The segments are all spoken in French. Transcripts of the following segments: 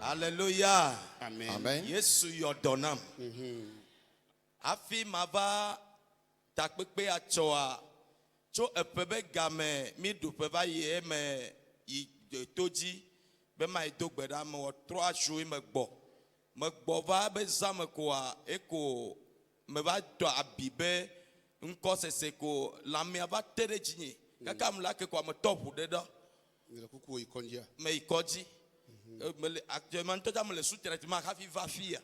Alléluia. Amen. Amen. Yesu yodonam. Afi mava takpepe achoa. Cho epebe game mi du peva ye me I toji be ma do gbeda me 3 jours me gbo va be zame koa eko me va to abibe nko sese ko lamia va tere jinyi kaka mla ke ko me top de do me ikoji actuellement to me le sous traitement ka fi va fia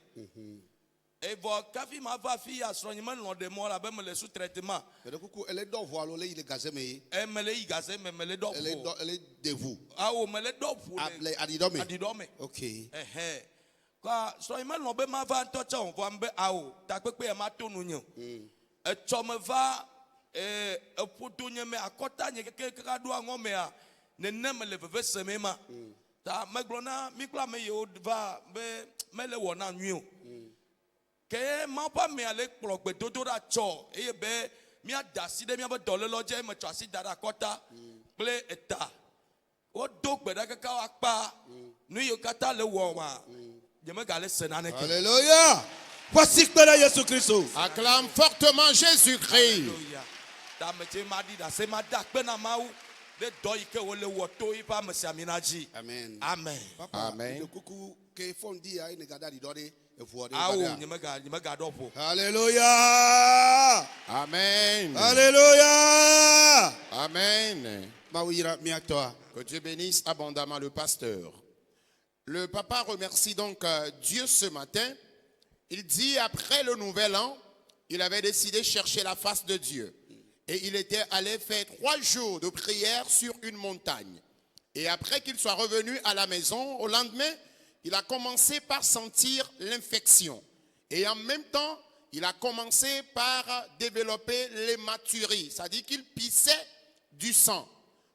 et bon ka fi ma va fia so ni me lo de mo la be me le sous traitement elle est d'envoi alors il est gazé mais e me le igase me le do elle est de vous ah o me le do fu adidome OK kwa so ima no be ma va to cha on va mbe awo ta pepe e ma to nu nyo e cho me va e poto nye me akota nye ke ka do anwo me a ne ne me le veve se me ma ta me glona mi kla me yo va be me le wona nyu ke ma pa me ale kplogbe dodo ra cho e be mi adasi de mi be dole loje me cho si dara kota ple eta o do gbe da ka wa pa nu yo kata le wo wa. Alléluia. Voici que Jésus Christ. Acclame fortement Jésus-Christ. Amen. Amen. Amen. Alléluia. Amen. Alléluia. Amen. Que Dieu bénisse abondamment le pasteur. Le papa remercie donc Dieu ce matin. Il dit après le nouvel an, il avait décidé chercher la face de Dieu. Et il était allé faire 3 jours de prière sur une montagne. Et après qu'il soit revenu à la maison, au lendemain, il a commencé par sentir l'infection. Et en même temps, il a commencé par développer l'hématurie. C'est-à-dire qu'il pissait du sang.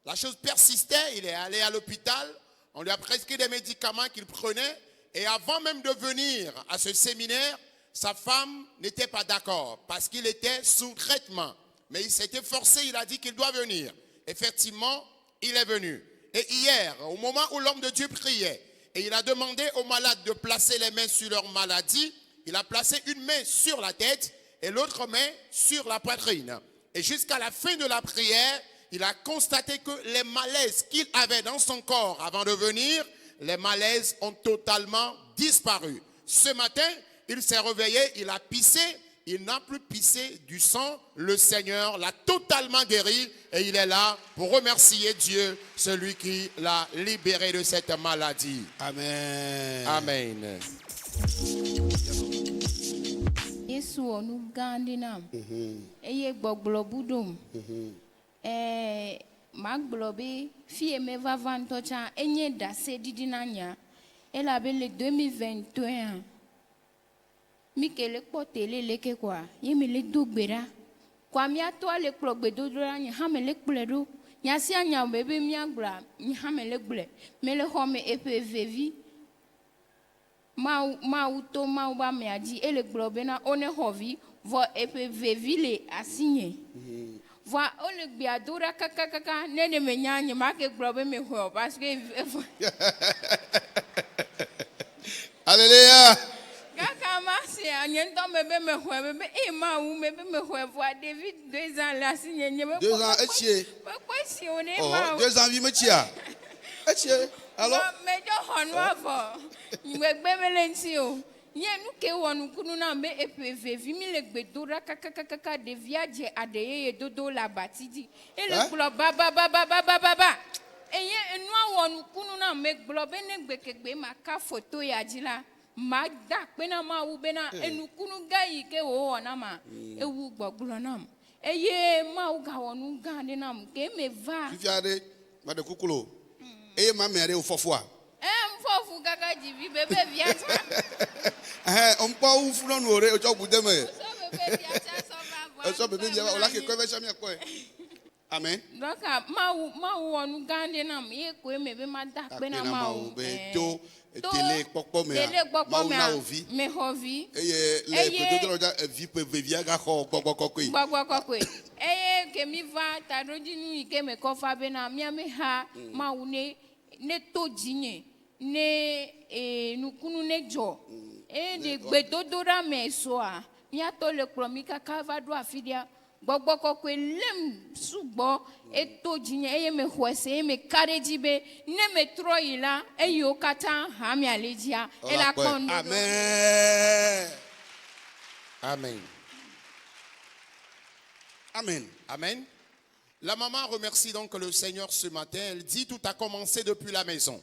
La chose persistait, il est allé à l'hôpital. On lui a prescrit des médicaments qu'il prenait. Et avant même de venir à ce séminaire, sa femme n'était pas d'accord parce qu'il était sous traitement. Mais il s'était forcé, il a dit qu'il doit venir. Effectivement, il est venu. Et hier, au moment où l'homme de Dieu priait, et il a demandé aux malades de placer les mains sur leur maladie, il a placé une main sur la tête et l'autre main sur la poitrine. Et jusqu'à la fin de la prière, il a constaté que les malaises qu'il avait dans son corps avant de venir, les malaises ont totalement disparu. Ce matin, il s'est réveillé, il a pissé, il n'a plus pissé du sang. Le Seigneur l'a totalement guéri et il est là pour remercier Dieu, celui qui l'a libéré de cette maladie. Amen. Amen. Yesu onu gandina. Eye gbogbo budum. Maglobi fie me va vantocha enye dase didinanya. Elle avait le 2021. Mikele potele leke kwa. Yemele dogbera. Kwa mia to le klogbe dodora nya hamele kpledo. Nya si anya bebe mia gbra nya hamele gble. Mele home epevevi. Ma uto ma uba me adi ele globena one hovi vo epevevi le asigné. Voix on le biadora kaka nene me nyanye make globe me ho parce que Alléluia. kaka marché anyento mebe me ho mebe e ma u mebe me ho voix David 2 ans la signé nyeme 2 ans etie. Pourquoi si on est Oh, ma 2 ans vi me tia. Etie. Alors me jo honwa vo ngbe melenti o nye nu ke wonu kunu na me epv vi mi le gbedora kaka de viaje adeye dodo la batidi e le glo baba eye enu awonu kunu na me glo be ne gbekegbe maka photo ya jila ma da pe na ma wu be na enu kunu gayi ke wo na ma ewu gbogbo na m eye ma u ga wonu ga de na m ke me va fifiade ma de kukulo eye ma mere o fofo mfofu kaka jivi bebe viaje on pa ou flo nu ore o jogu de me so bebe dia o la ke ko be sha mi ko amen donc ma wonu gande na me ko me be ma da pe na ma o be to télé popo me ma o na ovi me hovi eye le pe do do vi pe via ga ko gbogbo eye ke mi va ta roji nu ike me ko fa be na mi ha ma une ne to jinye ne nukunu ne dzo de gbedodora me soa miato le kplɔ mi kaka va do afi dia gbɔgbɔ kɔkɔe lem sugbɔ eto dzinye eye me xɔe se eye me ka ɖe dzi be ne me trɔ yi la eyiwo katã ha mia le dzia ela kpɔ nu. Amen. Amen. Amen. Amen. La maman remercie donc le Seigneur ce matin. Elle dit tout a commencé depuis la maison.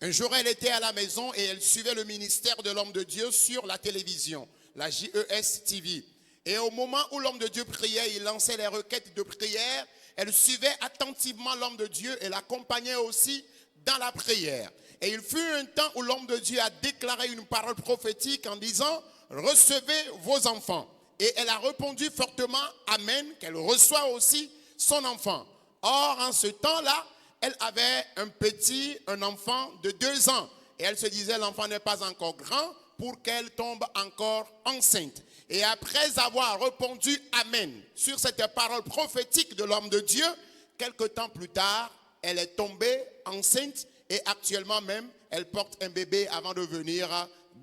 Un jour, elle était à la maison et elle suivait le ministère de l'homme de Dieu sur la télévision, la JES TV. Et au moment où l'homme de Dieu priait, il lançait les requêtes de prière. Elle suivait attentivement l'homme de Dieu et l'accompagnait aussi dans la prière. Et il fut un temps où l'homme de Dieu a déclaré une parole prophétique en disant « Recevez vos enfants ». Et elle a répondu fortement « Amen », qu'elle reçoit aussi son enfant. Or, en ce temps-là, elle avait un enfant de 2 ans. Et elle se disait, l'enfant n'est pas encore grand pour qu'elle tombe encore enceinte. Et après avoir répondu Amen sur cette parole prophétique de l'homme de Dieu, quelque temps plus tard, elle est tombée enceinte et actuellement même, elle porte un bébé avant de venir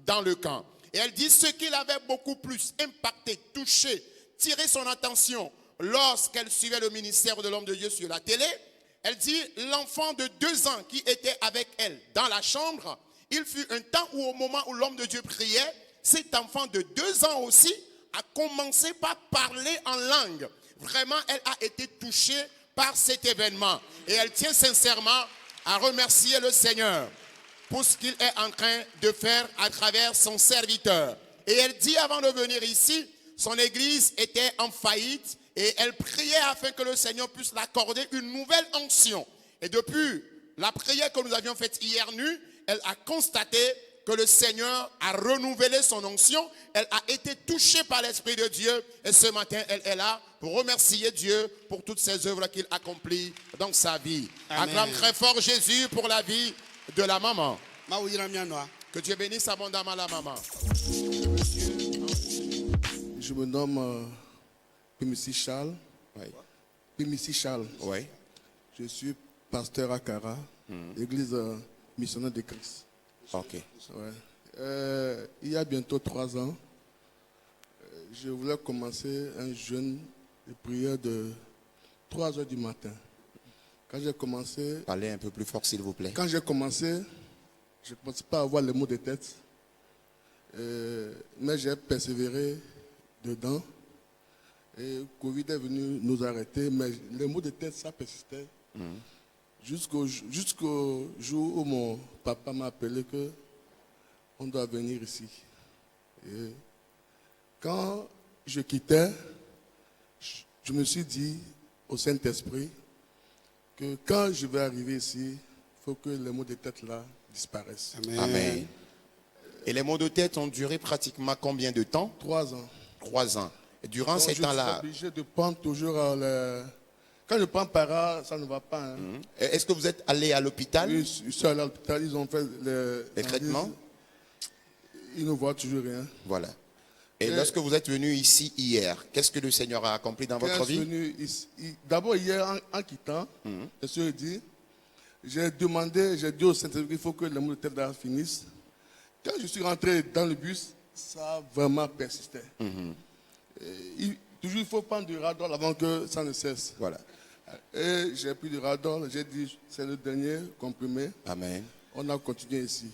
dans le camp. Et elle dit ce qui l'avait beaucoup plus impacté, touché, tiré son attention lorsqu'elle suivait le ministère de l'homme de Dieu sur la télé. Elle dit l'enfant de 2 ans qui était avec elle dans la chambre, il fut un temps où au moment où l'homme de Dieu priait, cet enfant de 2 ans aussi a commencé par parler en langue. Vraiment, elle a été touchée par cet événement. Et elle tient sincèrement à remercier le Seigneur pour ce qu'il est en train de faire à travers son serviteur. Et elle dit avant de venir ici, son église était en faillite et elle priait afin que le Seigneur puisse l'accorder une nouvelle onction. Et depuis la prière que nous avions faite hier nuit, elle a constaté que le Seigneur a renouvelé son onction. Elle a été touchée par l'Esprit de Dieu. Et ce matin, elle est là pour remercier Dieu pour toutes ces œuvres qu'il accomplit dans sa vie. Amen. Acclame très fort Jésus pour la vie de la maman. Maouira mianoa. Que Dieu bénisse abondamment la maman. Je me nomme Pimissi Charles. Oui. Pimissi Charles. Oui. Je suis pasteur à Kara, église missionnaire de Christ. Ok. Ouais. Il y a bientôt 3 ans, je voulais commencer un jeûne de prière de 3 heures du matin. Quand j'ai commencé, Parlez un peu plus fort s'il vous plaît. je ne commençais pas à avoir les mots de tête. Mais j'ai persévéré dedans. Et Covid est venu nous arrêter, mais les mots de tête, ça persistait. Jusqu'au jour où mon papa m'a appelé qu'on doit venir ici. Et quand je quittais, je me suis dit au Saint-Esprit que quand je vais arriver ici, il faut que les mots de tête là disparaissent. Amen. Amen. Et les mots de tête ont duré pratiquement combien de temps? 3 ans. 3 ans. Et durant Donc, ces je suis temps-là, obligé de prendre toujours Quand je prends para, ça ne va pas. Hein. est-ce que vous êtes allé à l'hôpital? Oui, je suis allé à l'hôpital, ils ont fait Les traitements? Ils ne voient toujours rien. Voilà. Et lorsque vous êtes venu ici hier, qu'est-ce que le Seigneur a accompli dans votre vie? D'abord, hier, en quittant, je suis dit, j'ai dit au Saint-Esprit qu'il faut que les mots de tête finissent. Quand je suis rentré dans le bus, ça a vraiment persisté. Toujours, il faut prendre du Radol avant que ça ne cesse. Voilà. Et j'ai pris du Radol, j'ai dit, c'est le dernier comprimé. Amen. On a continué ici.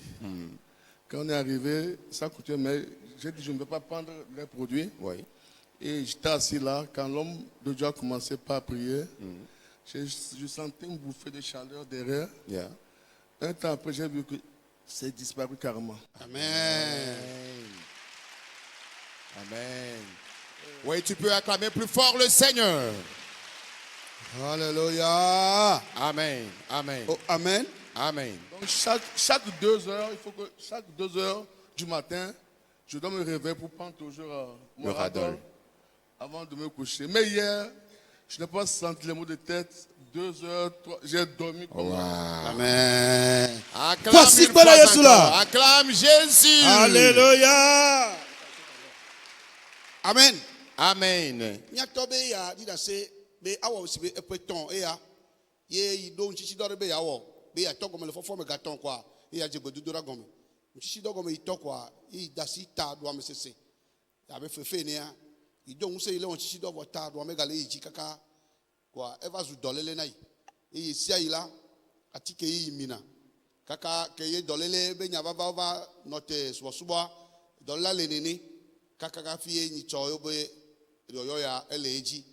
Quand on est arrivé, ça continuait, mais j'ai dit, je ne vais pas prendre les produits. Oui. Et j'étais assis là, quand l'homme de Dieu a commencé par prier, je sentais une bouffée de chaleur derrière. Yeah. Un temps après, j'ai vu que c'est disparu carrément. Amen. Amen. Oui, tu peux acclamer plus fort le Seigneur. Alléluia. Amen. Amen. Oh, amen. Amen. Donc chaque 2 heures, il faut que chaque 2 heures du matin, je dois me réveiller pour prendre toujours mon Le Radol. Radol avant de me coucher. Mais hier, je n'ai pas senti les mots de tête. 2 heures, 3, j'ai dormi comme Amen. Acclame Voici une quoi là, fois Jésus là. encore. Acclame Jésus. Alléluia. Amen. Amen. Nyatobe ya dida se be awo si be epeton e ya ye do nchichi do be ya wo be ya togo me le fofo me gaton kwa et a djegododo la gomme. Mchichi do gomme ito kwa, i dasi ta do ame sese. Abe fefe ne ya. I do unse ile mchichi do vo ta do ame gale iji kaka kwa eva zu dolele na yi. E sia ila atike yi mina. Kaka ke ye dolele be nya baba note suba dolela le nene kaka ka fie ni choyo be yoyo ya eleji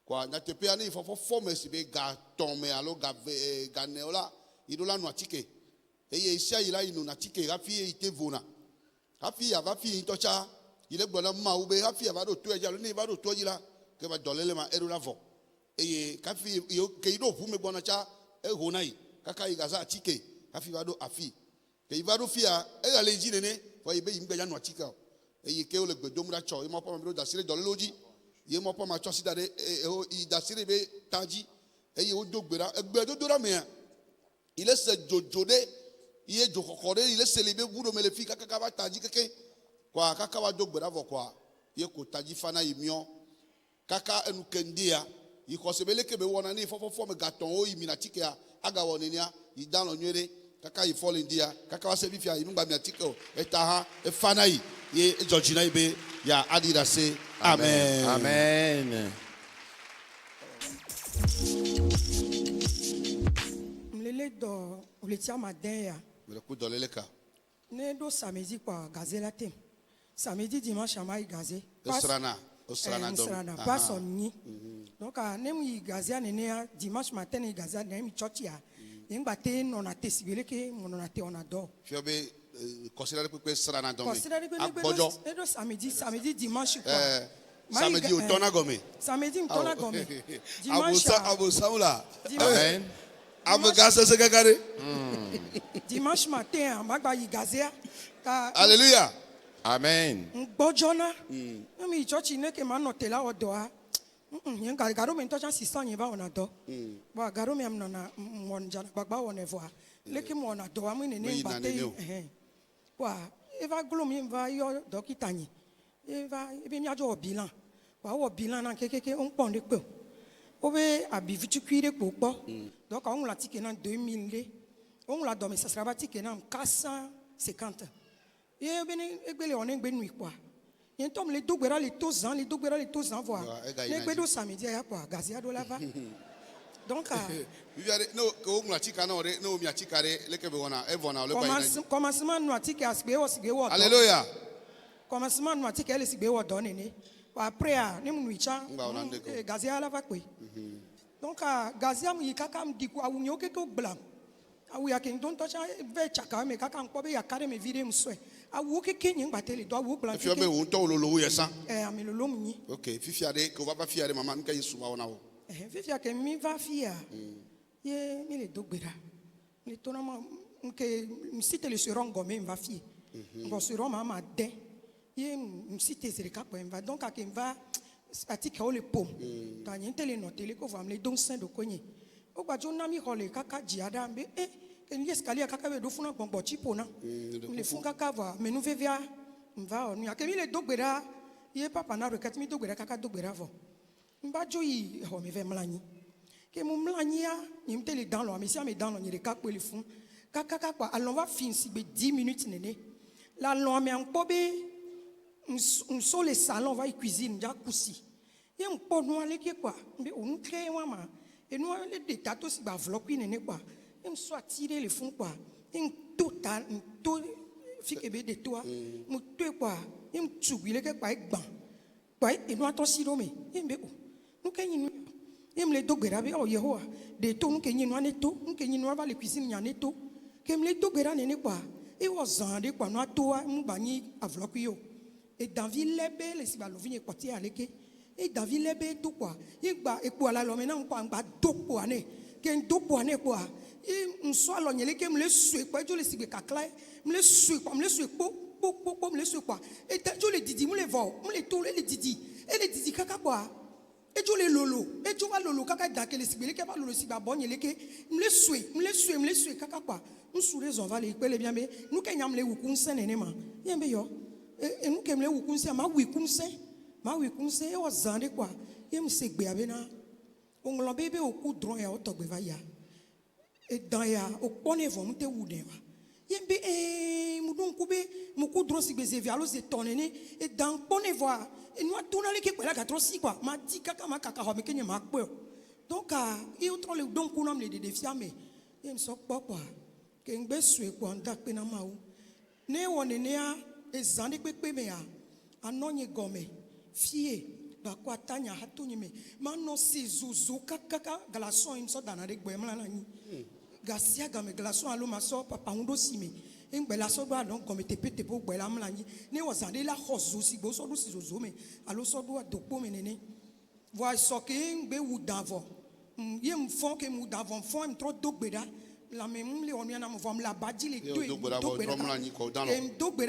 kwa na tepe ani fofo formes be ga tome alo ga ga neola idola no atike eye isia ila inu na tike ga fie itevona ga fie ava fie itocha ile gbona ma ube ga fie ava do to eja lo ni ava do to jila ke ba dolele ma erula vo eye ka fie yo ke ido fu me gbona cha ehonai kaka igaza atike ka fie ava do afi ke iva do fia e ga leji nene wa ibe yimbe ya no atika eye ke o le gbedom ra cho e mo pa ma do dasire dolele oji ye mo pa ma cho sidade i dasire be taji eye o dogbera egbe do dora me il est ce jojode iye jokokore il est célébé budo me le fi kaka ba taji keke kwa kaka wa dogbera vo kwa ye ko taji fana imio kaka enu kendia yi ko sebele ke be wona ni fofo me gaton o imi na tike aga wonenia yi dan lo nwere kaka yi fall india kaka wa se fifia yi ngba mi atike o etaha e fana yi ye Georgina ibe ya adida say amen Amen. Mlele do ulitia madea me le ku dolele ka ne do samedi kwa gazela tem samedi dimanche amai gaze osrana Osrana pas on ni donc ne mu gazia ne dimanche matin ni gazia ne mi churchia ngba te non ate sibele ke mon ate on adore fiobe considérer que srana domi considérer que abojo ne do samedi dimanche quoi samedi o tona gome samedi on tona gome dimanche abo saula Amen. abo gasa se gagare dimanche matin magba yi gazia alléluia Amen. Bojona mi church ne ke man notela odoa yen garo me tocha sister yen ba ona do ba garo me am na mon jana gbagba wona voa leke mo ona do am ne ne bate wa eva glom yen va yo dokita yin eva ebi mi ajo bilan wa wo bilan na kekeke on pon de pe o be abi vitukuire popo donc on la tike na 2000 le on la do me ça sera ba tike na 450 ye beni egbele on engbe nui kwa yen tom le dogbera le tozan voir le gbedo samedi ya kwa gazia do lava donc no ko ngla tika na ore no mi atikare leke be wona evona le ba commencement no atike asbe wo alléluia commencement no atike le sigbe wo do nene après a ne mu icha gazia lava kwe donc gazia mu yikaka mdiku awunyo ke ko blam awu ya ken don tocha ve chaka me kaka nko be ya kare me vire mswe awu ke kenyin batele do awu blan fio be won to lolo yesa amelolo mni okay fifia de ko ba fia de mama nka yesu ba wona wo fifia ke mi va fia ye mi le dogbera le tona ma nke msite le surongo me va fie ngo suron mama de ye msite zere ka ko va donc akem va atika o le pom ta nyin tele no tele ko va me don saint do konyi o gba jona mi hole kaka jiada mbe ken escalier kaka be do funa gbongbo chipo na le fun kaka va me nu vevia mva onu ya ke mi le dogbera ye papa na rekat mi dogbera kaka dogbera vo mba joyi ho me ve mlanyi ke mu mlanyi ya ni mtele dans lo mi si ame dans lo ni le kaka le fun kaka kwa allons va fin si be 10 minutes nene la lo me en pobe so le salon va cuisine ja kusi ye mpo no ale ke kwa mbe onu kre wa ma et nous les détatos si ba vloquer nene quoi им soit tirer les fonds quoi им total tout fique be de toi mu tout quoi им tubile ke quoi gban quoi et nous attention do me im be o nous kenyi im le dogbera be o yehowa de to nous kenyi nous aneto nous kenyi nous va le cuisine nya neto kem le dogbera nene quoi et o zande quoi nous atoa mu bani avloquer yo et dans ville lebe le si ba lovine quartier aleke et David lebe tout quoi il ba epo ala lo mena npa ngba dopo ane ken dopo ane quoi il nso alo nyele ke mle sue quoi jo le sigbe kakla mle sue quoi mle sue po mle sue quoi et jo le didi mle vo mle to le didi et le didi kaka quoi et jo le lolo et jo va lolo kaka da ke le sigbe le ke ba lolo sigba bon nyele ke mle sue kaka quoi nous sous les on va le pele bien be nous kenyam le wukunse nene ma yembe yo et nous kem le wukunse ma wikunse ma wi kun se o zande kwa yem se gbe abena onglo bebe o ku dron ya o togbe va ya e dan ya o pone vo mte wude wa Yembe mudon kube muku dron si bezevi alo se tonene et dans bonne voix et nous tourner les que la katro si quoi ma di kaka ma kaka ho me kenye ma kpo donc et autre le don kunam le défiamé yem so quoi que ngbe sue ko ndak pe na ma o ne wonene a ezande pepe me a anonye gome fie ba kwa tanya hatunyi me mano si zuzu kaka glaçon im so dana de gbe mla na ni gasia game glaçon alo ma so papa undo si me ngbe la so do adon gome te pete bo gbe la mla ni ne wazande la khozu si bo so do si zuzu me alo so do adokpo me nene voi so ke ngbe wu davo yem fon ke mu davo fon im tro dogbeda la même le on yana mo vom la badji le deux dogbeda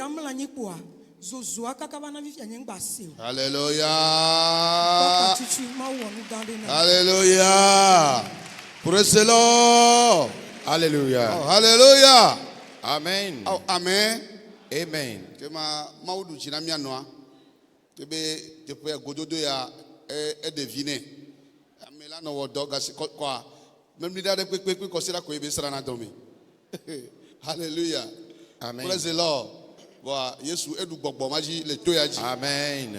mla ni kwa zozo akaka bana vi fia nyengba se Alléluia. Alléluia. Alléluia. Praise the Lord. Alléluia. Oh, Alléluia. Amen. Oh, amen. Amen. Que ma maudu china mianoa. Que be te peux gododo ya e deviner. Amela no wodoga quoi. Même leader de pepe ko sera ko ebe sera na domi. Hallelujah. Amen. Praise the Lord. Wa Yesu edu gbogbo maji le to ya ji. Amen.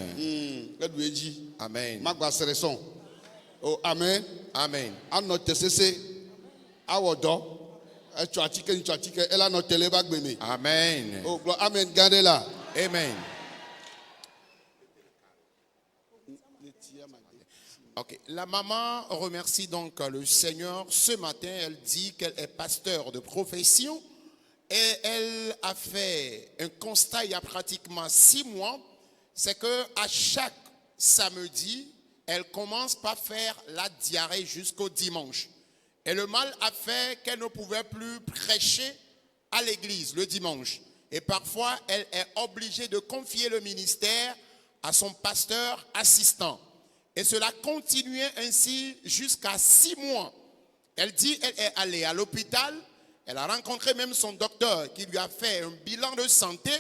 Edu eji. Amen. Magba sereson. Oh, amen. Amen. Ano tesese awodo. Echo atike ela no tele bagbeme. Amen. Oh, gloire. Amen. Gardez là. Amen. Ok, la maman remercie donc le Seigneur. Ce matin, elle dit qu'elle est pasteur de profession et elle a fait un constat il y a pratiquement 6 mois. C'est que à chaque samedi, elle commence par faire la diarrhée jusqu'au dimanche. Et le mal a fait qu'elle ne pouvait plus prêcher à l'église le dimanche. Et parfois, elle est obligée de confier le ministère à son pasteur assistant. Et cela continuait ainsi jusqu'à 6 mois. Elle dit qu'elle est allée à l'hôpital. Elle a rencontré même son docteur qui lui a fait un bilan de santé.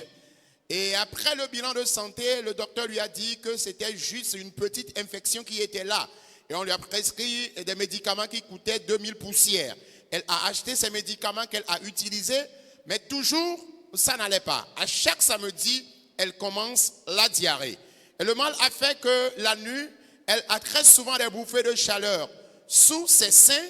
Et après le bilan de santé, le docteur lui a dit que c'était juste une petite infection qui était là. Et on lui a prescrit des médicaments qui coûtaient 2000 poussières. Elle a acheté ces médicaments qu'elle a utilisés, mais toujours, ça n'allait pas. À chaque samedi, elle commence la diarrhée. Et le mal a fait que la nuit, elle a très souvent des bouffées de chaleur sous ses seins,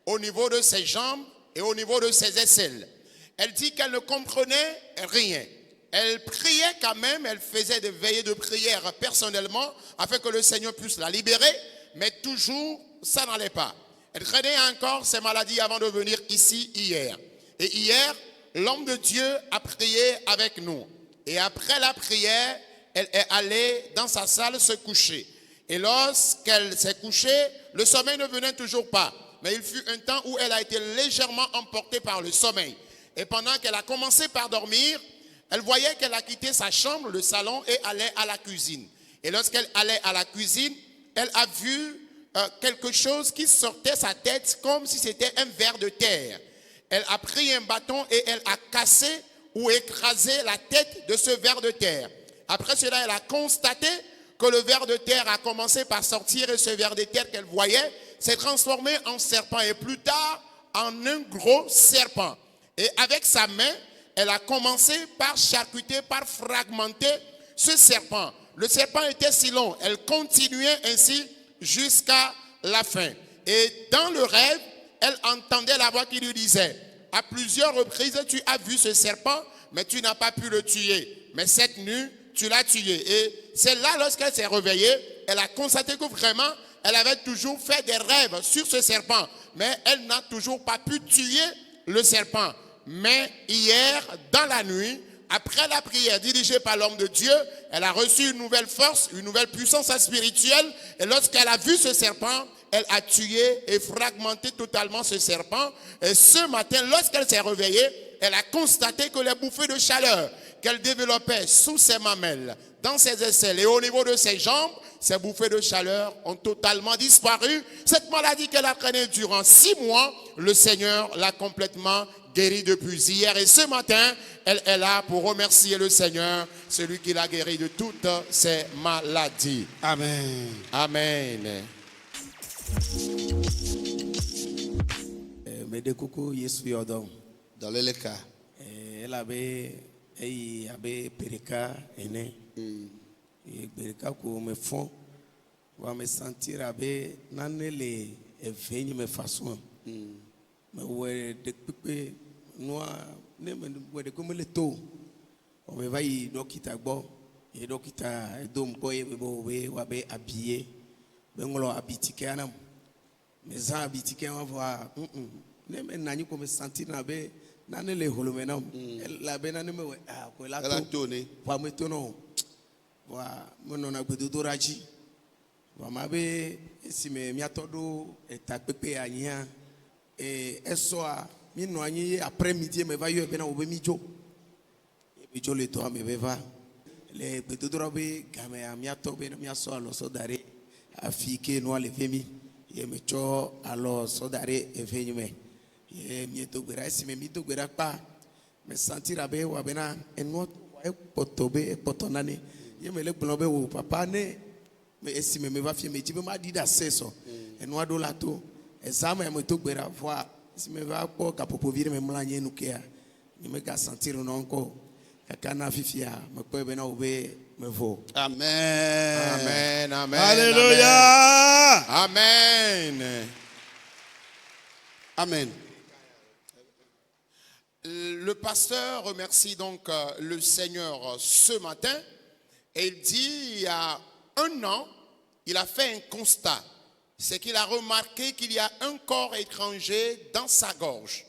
au niveau de ses jambes et au niveau de ses aisselles. Elle dit qu'elle ne comprenait rien. Elle priait quand même, elle faisait des veillées de prière personnellement afin que le Seigneur puisse la libérer, mais toujours, ça n'allait pas. Elle traînait encore ses maladies avant de venir ici hier. Et hier, l'homme de Dieu a prié avec nous. Et après la prière, elle est allée dans sa salle se coucher. Et lorsqu'elle s'est couchée, le sommeil ne venait toujours pas. Mais il fut un temps où elle a été légèrement emportée par le sommeil. Et pendant qu'elle a commencé par dormir, elle voyait qu'elle a quitté sa chambre, le salon, et allait à la cuisine. Et lorsqu'elle allait à la cuisine, elle a vu quelque chose qui sortait sa tête comme si c'était un ver de terre. Elle a pris un bâton et elle a cassé ou écrasé la tête de ce ver de terre. Après cela, elle a constaté que le ver de terre a commencé par sortir et ce ver de terre qu'elle voyait s'est transformé en serpent et plus tard en un gros serpent. Et avec sa main, elle a commencé par charcuter, par fragmenter ce serpent. Le serpent était si long, elle continuait ainsi jusqu'à la fin. Et dans le rêve, elle entendait la voix qui lui disait, à plusieurs reprises, tu as vu ce serpent, mais tu n'as pas pu le tuer. Mais cette nuit, tu l'as tué. Et c'est là, lorsqu'elle s'est réveillée, elle a constaté que vraiment, elle avait toujours fait des rêves sur ce serpent. Mais elle n'a toujours pas pu tuer le serpent. Mais hier, dans la nuit, après la prière dirigée par l'homme de Dieu, elle a reçu une nouvelle force, une nouvelle puissance spirituelle. Et lorsqu'elle a vu ce serpent, elle a tué et fragmenté totalement ce serpent. Et ce matin, lorsqu'elle s'est réveillée, elle a constaté que les bouffées de chaleur qu'elle développait sous ses mamelles, dans ses aisselles et au niveau de ses jambes, ces bouffées de chaleur ont totalement disparu. Cette maladie qu'elle a traînée durant 6 mois, le Seigneur l'a complètement guérie depuis hier. Et ce matin, elle est là pour remercier le Seigneur, celui qui l'a guérie de toutes ses maladies. Amen. Amen. Mede koko Yesu yɔdɔm. Dans les cas. elle avait Pereka aîné. Et Pereka qu'on me font, va me sentir avec les veines me façon. Mais ouais, depuis nous, ne comme le taux, on me va y donc quitter bon, et donc quitter dom quoi et be habillé, ben on habitike anam, mais ça habitike on va ne me nani comme sentir na be nane le holomenam, la be nane me ah quoi la tourné. va me tourner, wa mon on a besoin d'oraji, wa ma be si me miatodo et ta pepe anya. Et soir, après-midi, me va y avoir un mijo. Et je le toit me va. Les petits robes, gamé à miato, ben miaso alors sodare, a fiqué noir les fémis. Et me cho alors sodare et féminin. Et mieto bera, si me mito bera pas, me sentir à be ou à bena, et noir, potobe et potonane. Et me le blombe ou papa ne, mais si me va fier, me dit, me m'a dit d'assesso. Et noir de la tour. Et ça me tout bera voir si me va pas capopovir me mlanye nukia ni me ga sentir non encore kakana fifia me ko be na obe me vo. Amen. Amen, amen. Alléluia. Amen. Amen. Le pasteur remercie donc le Seigneur ce matin et il dit il y a un an, il a fait un constat. C'est qu'il a remarqué qu'il y a un corps étranger dans sa gorge.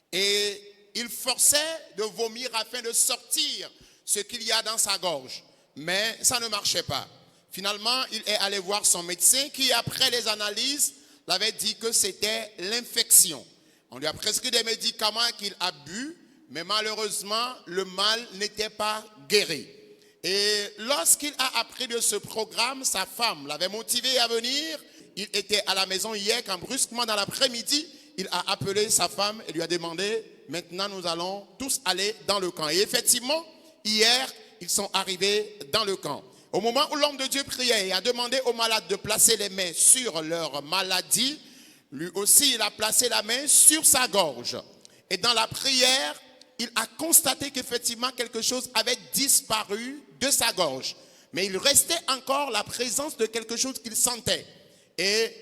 Et il forçait de vomir afin de sortir ce qu'il y a dans sa gorge. Mais ça ne marchait pas. Finalement, il est allé voir son médecin qui, après les analyses, l'avait dit que c'était l'infection. On lui a prescrit des médicaments qu'il a bu, mais malheureusement, le mal n'était pas guéri. Et lorsqu'il a appris de ce programme, sa femme l'avait motivé à venir. Il était à la maison hier quand brusquement dans l'après-midi, il a appelé sa femme et lui a demandé, maintenant nous allons tous aller dans le camp. Et effectivement, hier, ils sont arrivés dans le camp. Au moment où l'homme de Dieu priait et a demandé aux malades de placer les mains sur leur maladie, lui aussi il a placé la main sur sa gorge. Et dans la prière, il a constaté qu'effectivement quelque chose avait disparu de sa gorge. Mais il restait encore la présence de quelque chose qu'il sentait. Et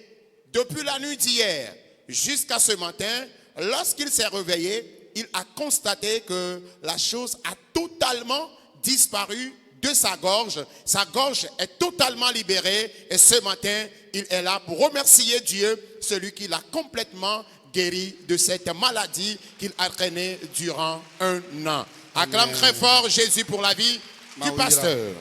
depuis la nuit d'hier jusqu'à ce matin, lorsqu'il s'est réveillé, il a constaté que la chose a totalement disparu de sa gorge. Sa gorge est totalement libérée et ce matin, il est là pour remercier Dieu, celui qui l'a complètement guéri de cette maladie qu'il a traînée durant un an. Acclame très fort Jésus pour la vie du pasteur.